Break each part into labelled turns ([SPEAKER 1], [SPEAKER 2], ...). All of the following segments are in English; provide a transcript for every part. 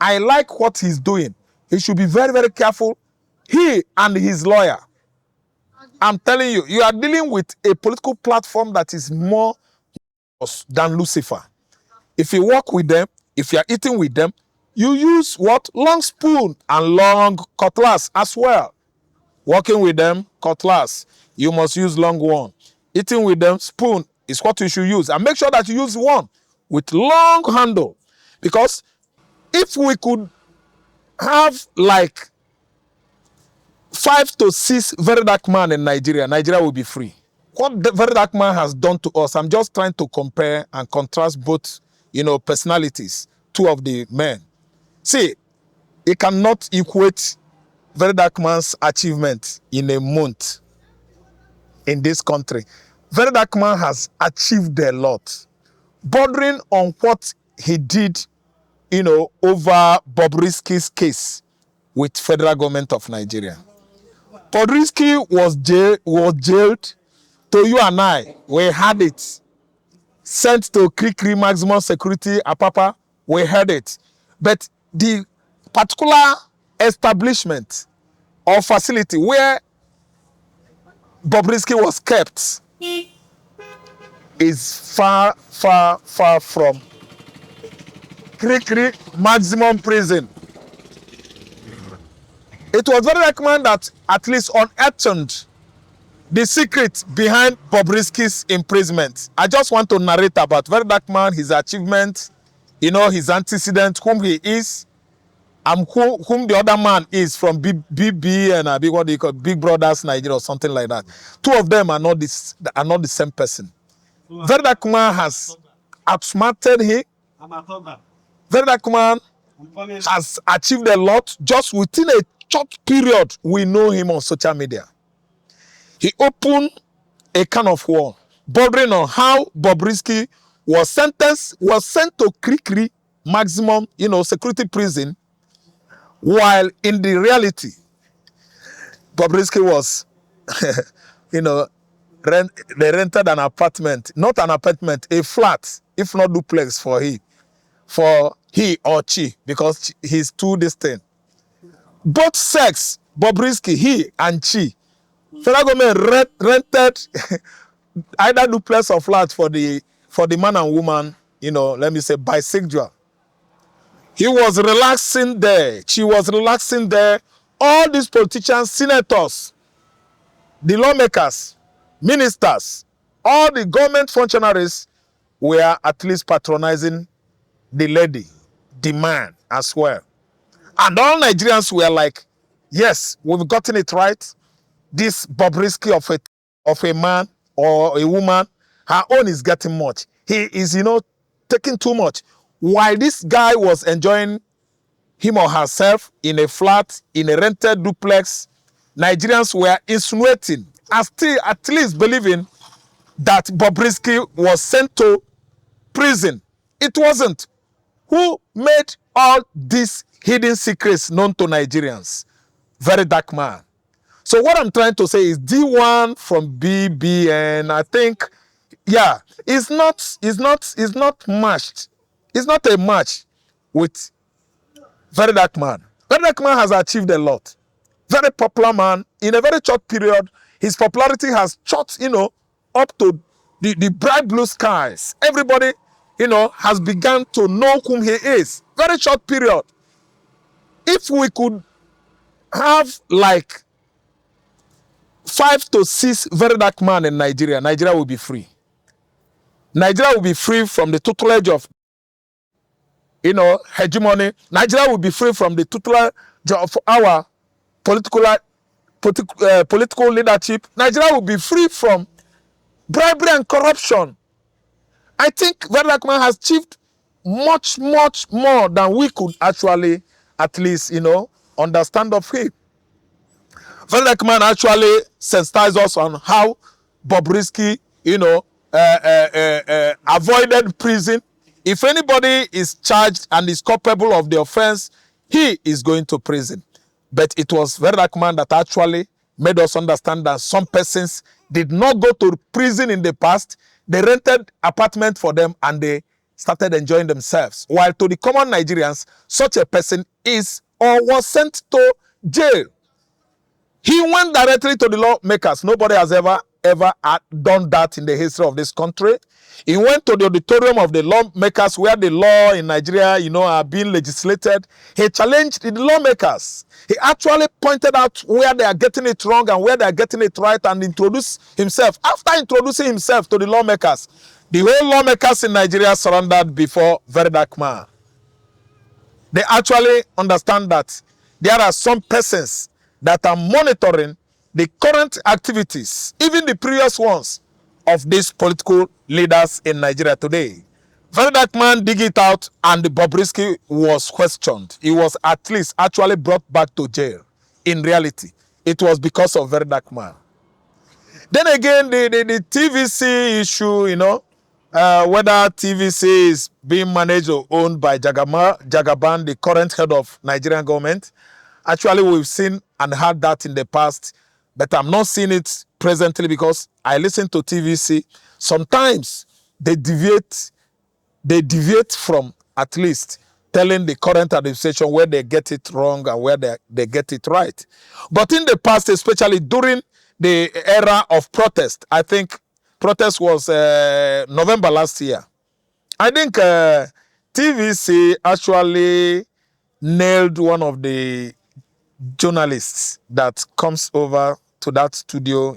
[SPEAKER 1] I like what he's doing. He should be very, very careful. He and his lawyer. I'm telling you, you are dealing with a political platform that is more than Lucifer. If you walk with them, if you are eating with them, you use what? Long spoon and long cutlass as well. Walking with them, cutlass, you must use long one. Eating with them, spoon is what you should use. And make sure that you use one with long handle. Because if we could have like 5 to 6 Verydarkman in Nigeria, Nigeria will be free. What the Verydarkman has done to us, I'm just trying to compare and contrast both, personalities, two of the men. See, you cannot equate Verydarkman's achievement in a month in this country. Verydarkman has achieved a lot, bordering on what he did, over Bobrisky's case with federal government of Nigeria. Bobrisky was jailed. To you and I, we had it. Sent to Krikri maximum security, Apapa, we had it. But the particular establishment or facility where Bobrisky was kept is far, far, far from Krikri maximum prison. It was very recommended that at least unearthed the secret behind Bobrisky's imprisonment. I just want to narrate about Verydarkman, his achievement, his antecedent, whom he is, and whom the other man is from BB and what do you call Big Brothers Nigeria or something like that. Two of them are not the same person. Verydarkman has outsmarted him. Verydarkman has achieved a lot just within a short period. We know him on social media. He opened a can of war, bordering on how Bobrisky was sent to Krikri maximum, security prison, while in the reality, Bobrisky was, they rented an apartment, not an apartment, a flat, if not duplex for he or she, because he's too distant. Both sex, Bobrisky, he and she, federal government rented either duplex or flat for the man and woman, let me say bisexual. He was relaxing there. She was relaxing there. All these politicians, senators, the lawmakers, ministers, all the government functionaries were at least patronizing the lady, the man as well. And all Nigerians were like, yes, we've gotten it right. This Bobrisky of a man or a woman, her own is getting much. He is, taking too much. While this guy was enjoying him or herself in a flat, in a rented duplex, Nigerians were insinuating and still at least believing that Bobrisky was sent to prison. It wasn't. Who made all these hidden secrets known to Nigerians? Verydarkman. So what I'm trying to say is D1 from BBN, I think, yeah, it's not matched. It's not a match with Verydarkman. Verydarkman has achieved a lot. Very popular man. In a very short period, his popularity has shot, up to the bright blue skies. Everybody, has begun to know whom he is. Very short period. If we could have like 5 to 6 Verydarkman in Nigeria, Nigeria will be free. Nigeria will be free from the tutelage of, hegemony. Nigeria will be free from the tutelage of our political leadership. Nigeria will be free from bribery and corruption. I think Verydarkman has achieved much, much more than we could actually, at least, understand of him. Verydarkman actually sensitized us on how Bobrisky, avoided prison. If anybody is charged and is culpable of the offense, he is going to prison. But it was Verydarkman that actually made us understand that some persons did not go to prison in the past. They rented apartment for them and they started enjoying themselves. While to the common Nigerians, such a person is or was sent to jail. He went directly to the lawmakers. Nobody has ever done that in the history of this country. He went to the auditorium of the lawmakers where the law in Nigeria, are being legislated. He challenged the lawmakers. He actually pointed out where they are getting it wrong and where they are getting it right and introduced himself. After introducing himself to the lawmakers, the whole lawmakers in Nigeria surrendered before Verydarkman. They actually understand that there are some persons that are monitoring the current activities, even the previous ones, of these political leaders in Nigeria today. Verydarkman dig it out, and Bobrisky was questioned. He was at least actually brought back to jail. In reality, it was because of Verydarkman. Then again, the TVC issue, whether TVC is being managed or owned by Jagaban, the current head of Nigerian government. Actually, we've seen and heard that in the past, but I'm not seeing it presently because I listen to TVC. Sometimes they deviate from at least telling the current administration where they get it wrong and where they get it right. But in the past, especially during the era of protest, I think protest was November last year. I think TVC actually nailed one of the journalists that comes over to that studio,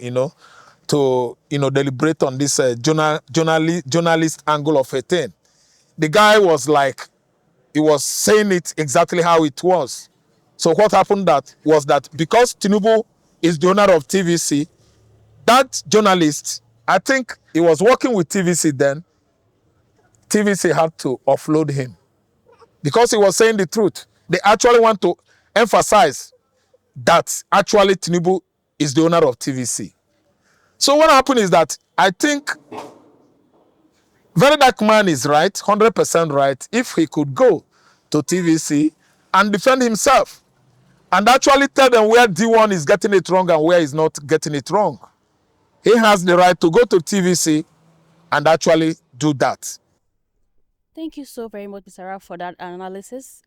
[SPEAKER 1] to deliberate on this journalist angle of a thing. The guy was like, he was saying it exactly how it was. So what happened was that because Tinubu is the owner of TVC, that journalist, I think he was working with TVC then, TVC had to offload him because he was saying the truth. They actually want to emphasize that actually Tinubu is the owner of TVC. So what happened is that I think Verydarkman is right, 100% right, if he could go to TVC and defend himself and actually tell them where D1 is getting it wrong and where he's not getting it wrong. He has the right to go to TVC and actually do that.
[SPEAKER 2] Thank you so very much, Mr. Ralph, for that analysis.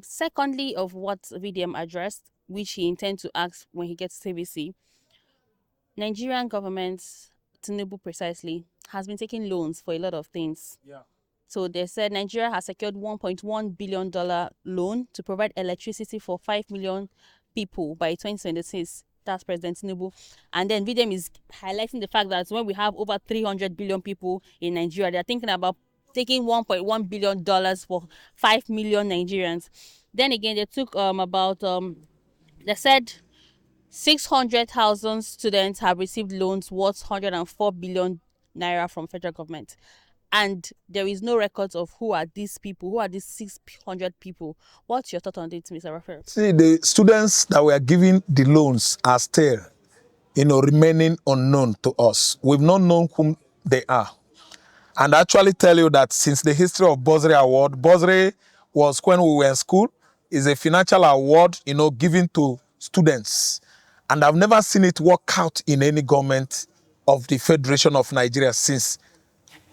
[SPEAKER 2] Secondly, of what VDM addressed, which he intends to ask when he gets TVC, Nigerian government, Tinubu precisely, has been taking loans for a lot of things.
[SPEAKER 1] Yeah.
[SPEAKER 2] So they said Nigeria has secured $1.1 billion loan to provide electricity for 5 million people by 2026. That's President Tinubu. And then VDM is highlighting the fact that when we have over 300 billion people in Nigeria, they're thinking about taking $1.1 billion for 5 million Nigerians. Then again, they took they said 600,000 students have received loans worth 104 billion naira from federal government. And there is no records of who are these people, who are these 600 people. What's your thought on this, Mr. Raphael?
[SPEAKER 1] See, the students that were giving the loans are still, remaining unknown to us. We've not known whom they are. And I actually tell you that since the history of Bursary Award, Bursary was when we were in school, is a financial award, given to students. And I've never seen it work out in any government of the Federation of Nigeria since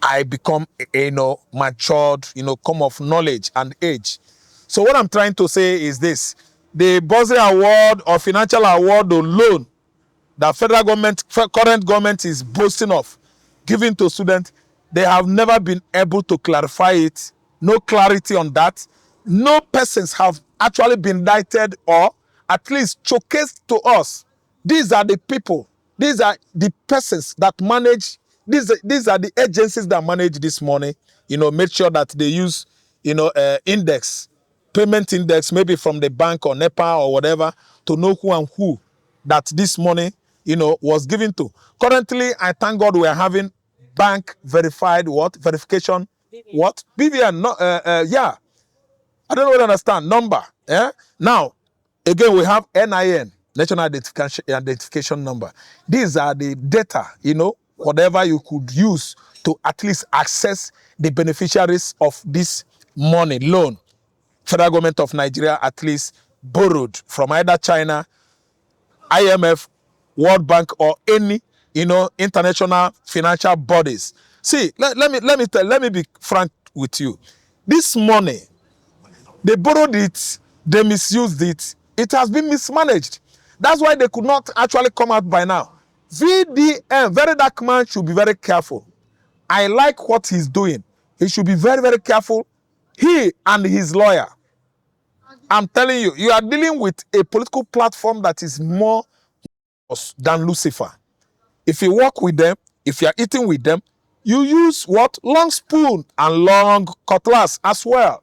[SPEAKER 1] I become, matured, come of knowledge and age. So what I'm trying to say is this: the Bursary Award or financial award or loan that federal government, current government is boasting of giving to students, they have never been able to clarify it. No clarity on that. No persons have actually been indicted or at least showcased to us. These are the people. These are the persons that manage. These are the agencies that manage this money. Make sure that they use, index, payment index, maybe from the bank or NEPA or whatever, to know who and who that this money, was given to. Currently, I thank God we are having bank verified verification BVN. No, yeah, I don't really understand number. Yeah. Now, again, we have NIN, National Identification Number. These are the data, whatever you could use to at least access the beneficiaries of this money loan. Federal government of Nigeria at least borrowed from either China, IMF, World Bank, or any, international financial bodies. See, let me be frank with you. This money, they borrowed it, they misused it, it has been mismanaged. That's why they could not actually come out by now. VDM, Verydarkman, should be very careful. I like what he's doing. He should be very, very careful. He and his lawyer. I'm telling you, you are dealing with a political platform that is more than Lucifer. If you work with them, if you are eating with them, you use what? Long spoon and long cutlass as well.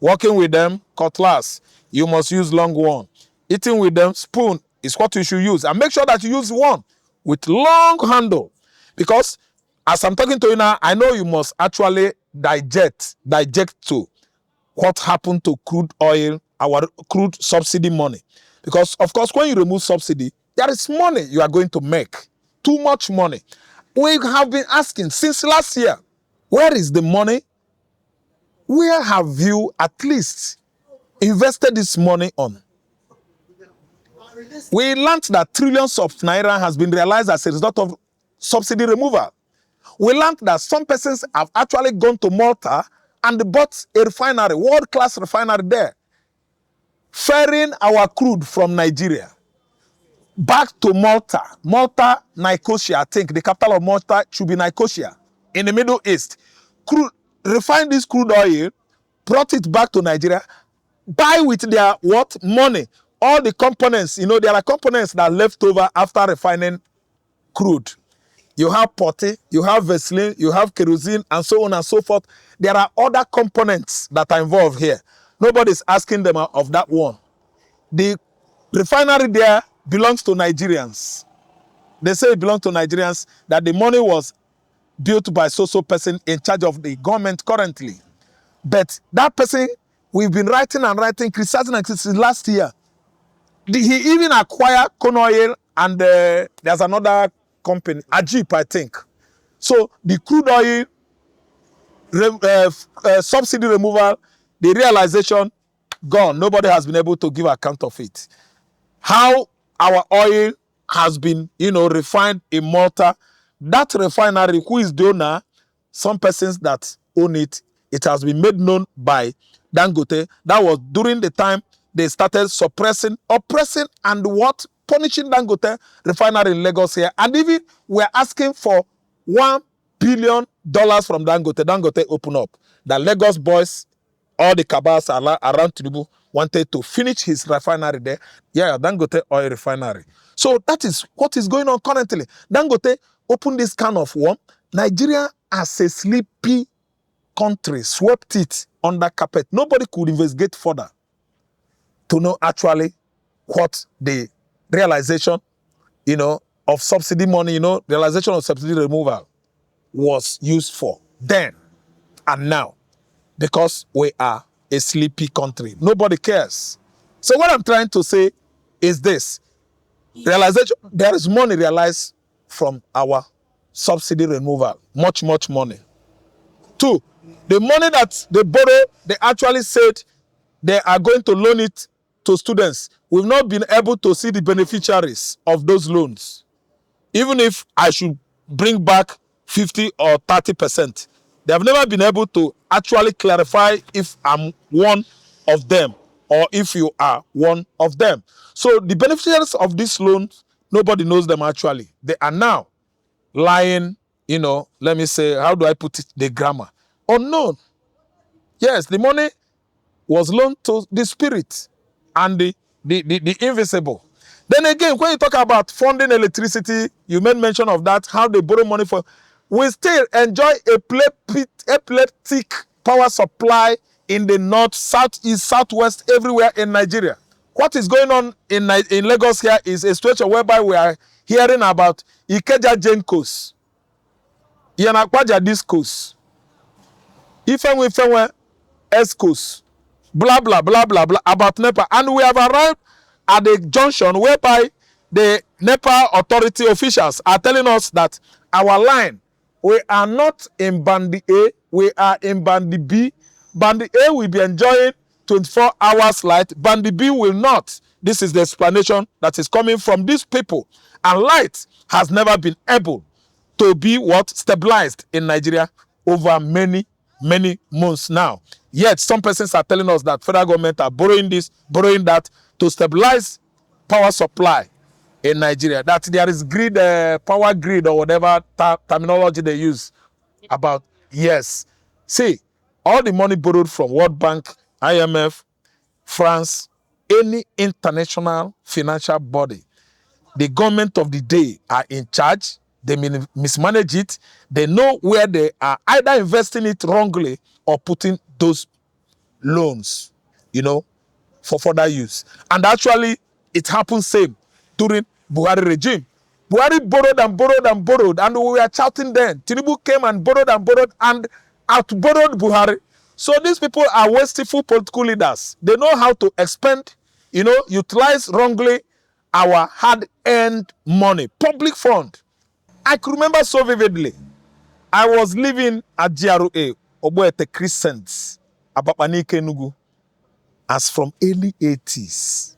[SPEAKER 1] Working with them, cutlass, you must use long one. Eating with them, spoon is what you should use. And make sure that you use one with long handle. Because as I'm talking to you now, I know you must actually digest to what happened to crude oil, our crude subsidy money. Because, of course, when you remove subsidy, there is money you are going to make. Too much money. We have been asking since last year, where is the money? Where have you at least invested this money on? We learned that trillions of naira has been realized as a result of subsidy removal. We learned that some persons have actually gone to Malta and bought a refinery, world-class refinery there, ferrying our crude from Nigeria back to Malta. Malta, Nicosia, I think the capital of Malta should be Nicosia in the Middle East. Refine this crude oil, brought it back to Nigeria, buy with their what? Money. All the components, there are components that are left over after refining crude. You have potty, you have Vaseline, you have kerosene, and so on and so forth. There are other components that are involved here. Nobody's asking them of that one. The refinery there belongs to Nigerians. They say it belongs to Nigerians, that the money was built by so-so person in charge of the government currently. But that person, we've been writing and writing, criticizing and criticizing last year. He even acquired Canon Oil and there's another company, Ajip, I think. So the crude oil subsidy removal, the realization, gone. Nobody has been able to give account of it. How our oil has been, refined in Malta. That refinery, who is the owner? Some persons that own it. It has been made known by Dangote. That was during the time they started suppressing, oppressing, and what? Punishing Dangote refinery in Lagos here. And even we're asking for $1 billion from Dangote. Dangote open up. The Lagos boys, all the cabals around Tinubu wanted to finish his refinery there. Yeah, Dangote oil refinery. So that is what is going on currently. Dangote opened this can of worm. Nigeria, as a sleepy country, swept it under carpet. Nobody could investigate further to know actually what the realization, of subsidy money, realization of subsidy removal was used for then and now, because we are a sleepy country. Nobody cares. So what I'm trying to say is this. Realization, there is money realized from our subsidy removal. Much, much money. 2, the money that they borrow, they actually said they are going to loan it to students. We've not been able to see the beneficiaries of those loans. Even if I should bring back 50 or 30%, they have never been able to actually clarify if I'm one of them or if you are one of them. So the beneficiaries of this loan, nobody knows them actually. They are now lying, let me say, how do I put it, the grammar? Unknown. Yes, the money was loaned to the spirit and the invisible. Then again, when you talk about funding electricity, you made mention of that, how they borrow money for. We still enjoy epileptic power supply in the north, southeast, southwest, everywhere in Nigeria. What is going on in Lagos here is a situation whereby we are hearing about Ikeja Jenkos, Yanakwaja Discos, Ifenwe Escos, blah, blah, blah, blah, blah, about NEPA. And we have arrived at the junction whereby the NEPA authority officials are telling us that our line, we are not in Band A, we are in Band B. Band A will be enjoying 24 hours light. Band B will not. This is the explanation that is coming from these people. And light has never been able to be what? Stabilized in Nigeria over many many months now. Yet some persons are telling us that federal government are borrowing this, borrowing that to stabilize power supply in Nigeria. That there is grid, power grid or whatever terminology they use about. Yes. See, all the money borrowed from World Bank, IMF, France, any international financial body, the government of the day are in charge. They mismanage it. They know where they are either investing it wrongly or putting those loans, for further use. And actually, it happened same during Buhari regime. Buhari borrowed and borrowed and borrowed, and we were shouting then. Tinubu came and borrowed and outborrowed Buhari. So these people are wasteful political leaders. They know how to expend, utilize wrongly our hard-earned money, public fund. I could remember so vividly. I was living at GRA, Oboete Crescent, Abapanike Nugu, as from early 80s.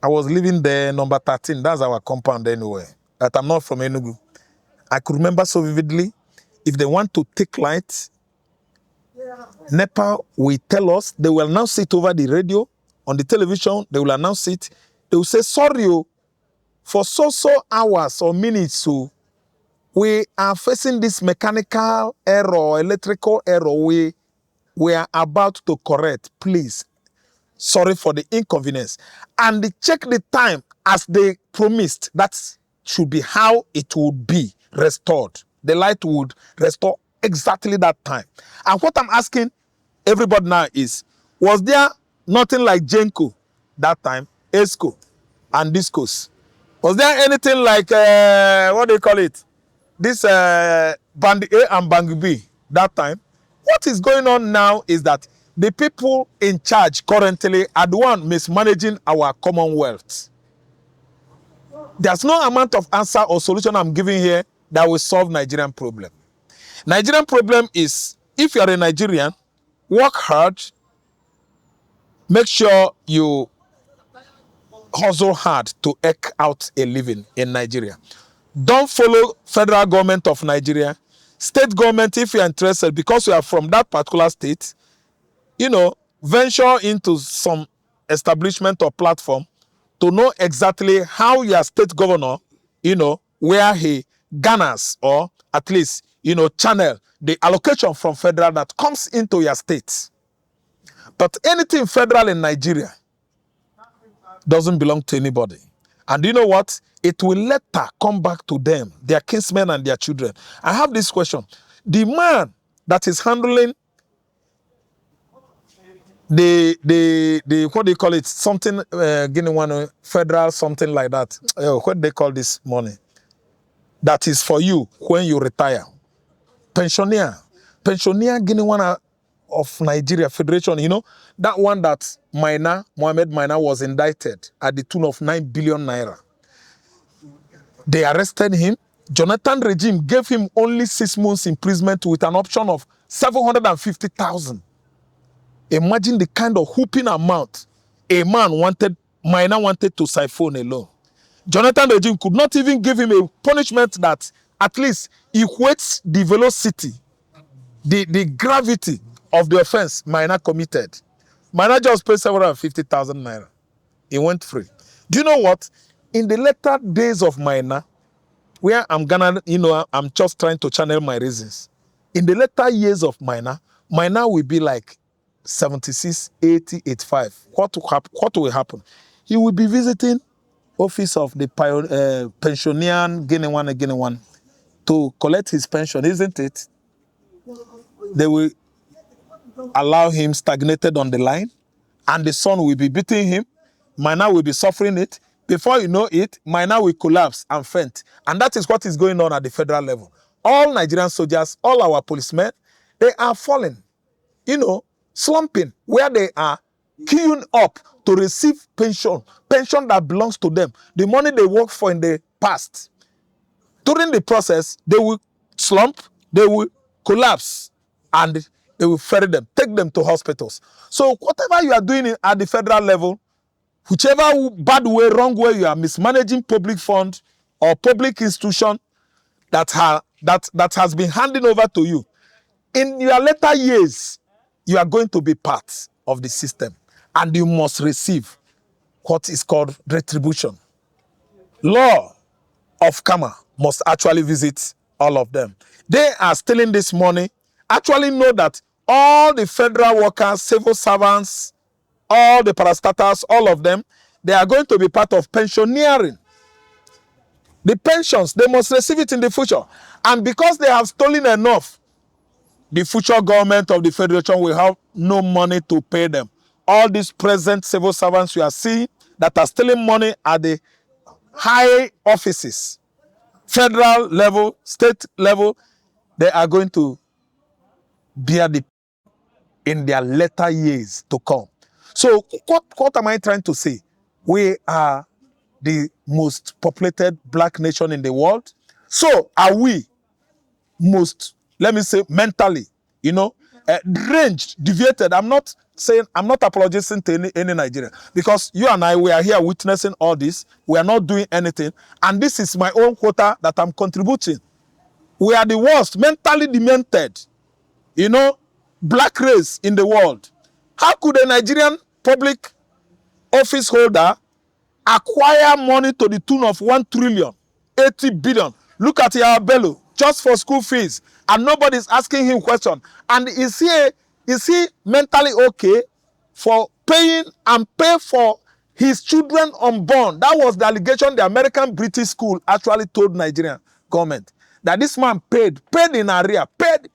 [SPEAKER 1] I was living there, number 13. That's our compound anyway. But I'm not from Enugu. I could remember so vividly. If they want to take light, NEPA will tell us. They will announce it over the radio, on the television. They will announce it. They will say, sorry, for so hours or minutes, so we are facing this mechanical error, electrical error. We are about to correct. Please, sorry for the inconvenience. And they check the time as they promised. That should be how it would be restored. The light would restore exactly that time. And what I'm asking everybody now is, was there nothing like Genco that time, ESCO and Discos? Was there anything like, what do you call it? This Band A and Band B that time? What is going on now is that the people in charge currently are the one mismanaging our commonwealth. There's no amount of answer or solution I'm giving here that will solve Nigerian problem. Nigerian problem is, if you're a Nigerian, work hard, make sure you hustle hard to eke out a living in Nigeria. Don't follow federal government of Nigeria. State government, if you're interested, because you are from that particular state, venture into some establishment or platform to know exactly how your state governor, where he garners or at least, channel the allocation from federal that comes into your state. But anything federal in Nigeria doesn't belong to anybody. And you know what? It will later come back to them, their kinsmen and their children. I have this question. The man that is handling the what do you call it? Something, Guinea one, federal, something like that. What do they call this money? That is for you when you retire. Pensioner Guinea one of Nigeria Federation, that one that Mohamed Maina was indicted at the tune of 9 billion naira. They arrested him. Jonathan regime gave him only 6 months imprisonment with an option of 750,000. Imagine the kind of whooping amount Maina wanted to siphon alone. Jonathan regime could not even give him a punishment that at least equates the velocity, the gravity of the offense Maina committed. Maina just paid 750,000 naira. He went free. Do you know what? In the later days of Maina, where I'm I'm just trying to channel my reasons. In the later years of Maina will be like 76, 80, 85. What will happen? He will be visiting office of the pensioner Guinea one to collect his pension, isn't it? They will allow him stagnated on the line, and the sun will be beating him. Maina will be suffering it. Before you know it, Maina will collapse and faint. And that is what is going on at the federal level. All Nigerian soldiers, all our policemen, they are falling, slumping, where they are queuing up to receive pension that belongs to them, the money they worked for in the past. During the process, they will slump, they will collapse, and they will ferry them, take them to hospitals. So whatever you are doing at the federal level, whichever bad way, wrong way you are mismanaging public fund or public institution that has been handed over to you, In your later years, you are going to be part of the system, and you must receive what is called retribution. Law of karma must actually visit all of them. They are stealing this money. Actually know that all the federal workers, civil servants, all the parastatals, all of them, they are going to be part of pensioneering. The pensions, they must receive it in the future. And because they have stolen enough, the future government of the federation will have no money to pay them. All these present civil servants you are seeing that are stealing money at the high offices, federal level, state level, they are going to bear the in their later years to come. So what am I trying to say? We are the most populated black nation in the world. So are we most, let me say, mentally, ranged, deviated. I'm not apologizing to any Nigerian, because you and I, we are here witnessing all this. We are not doing anything. And this is my own quota that I'm contributing. We are the worst, mentally demented, black race in the world. How could a Nigerian public office holder acquire money to the tune of 1 trillion, 80 billion? Look at Yaya Bello, just for school fees, and nobody's asking him question. And is he mentally okay for paying and pay for his children unborn? That was the allegation the American British school actually told Nigerian government, that this man paid in arrear, paid.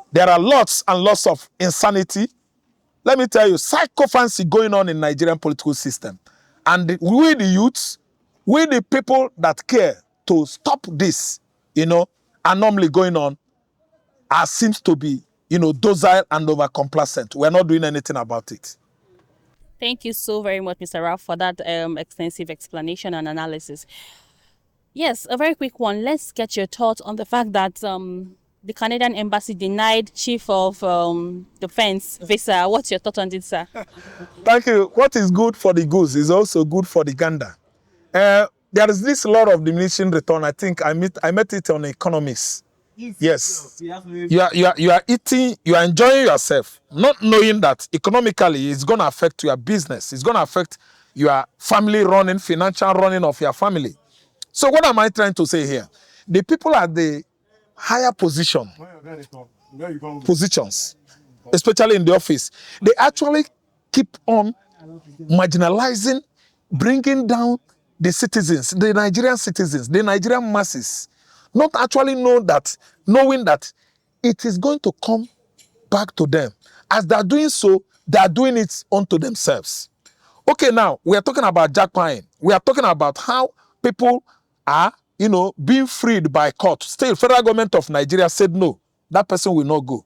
[SPEAKER 1] There are lots and lots of insanity. Let me tell you, psychophancy going on in Nigerian political system. And we the youths, we the people that care to stop this, anomaly going on, seems to be, docile and over-complacent. We're not doing anything about it.
[SPEAKER 2] Thank you so very much, Mr. Ralph, for that extensive explanation and analysis. Yes, a very quick one. Let's get your thoughts on the fact that the Canadian embassy denied Chief of Defense visa. What's your thought on this, sir?
[SPEAKER 1] Thank you. What is good for the goose is also good for the gander. There is this law of diminishing return. I think I met it on economics. Yes. You are eating, you are enjoying yourself, not knowing that economically it's going to affect your business. It's going to affect your family running, financial running of your family. So what am I trying to say here? The people at the higher positions, especially in the office, they actually keep on marginalizing, bringing down the citizens, the Nigerian citizens, the Nigerian masses, not actually knowing that it is going to come back to them. As they are doing so, they are doing it unto themselves. Okay, now we are talking about jackpine. We are talking about how people are, being freed by court. Still, federal government of Nigeria said no, that person will not go,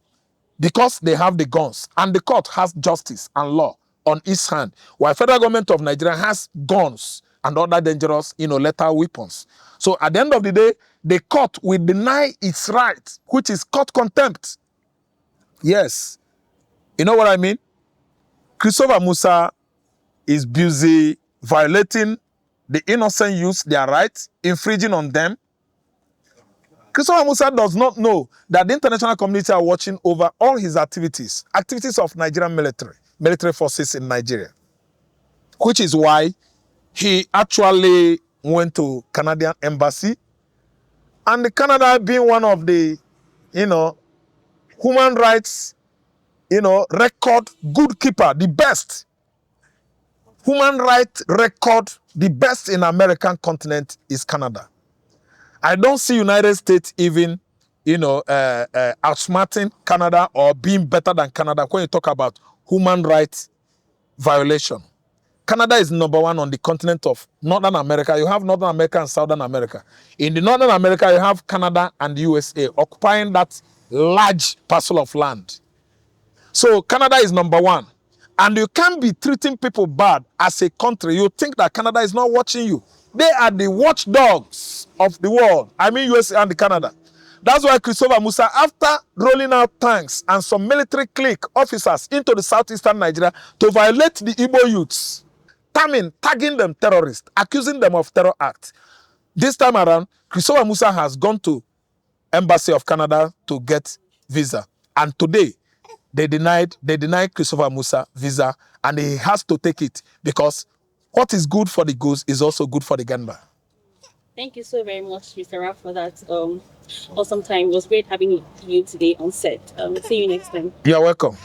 [SPEAKER 1] because they have the guns, and the court has justice and law on its hand, while federal government of Nigeria has guns and other dangerous, lethal weapons. So at the end of the day, the court will deny its right, which is court contempt. Yes. You know what I mean? Christopher Musa is busy violating the innocent youth, their rights, infringing on them. Christopher Musa does not know that the international community are watching over all his activities of Nigerian military forces in Nigeria, which is why he actually went to Canadian embassy, and the Canada being one of the, human rights, record good keeper, the best human rights record, the best in American continent is Canada. I don't see United States even, outsmarting Canada or being better than Canada when you talk about human rights violation. Canada is number one on the continent of Northern America. You have Northern America and Southern America. In the Northern America, you have Canada and USA occupying that large parcel of land. So Canada is number one. And you can't be treating people bad as a country. You think that Canada is not watching you. They are the watchdogs of the world. I mean USA and Canada. That's why Christopher Musa, after rolling out tanks and some military clique officers into the southeastern Nigeria to violate the Igbo youths, tagging them terrorists, accusing them of terror acts. This time around, Christopher Musa has gone to Embassy of Canada to get visa. And today, they denied Christopher Musa visa, and he has to take it because what is good for the goose is also good for the gander.
[SPEAKER 2] Thank you so very much, Mr. Raf, for that awesome time. It was great having you today on set. See you next time.
[SPEAKER 1] You're welcome.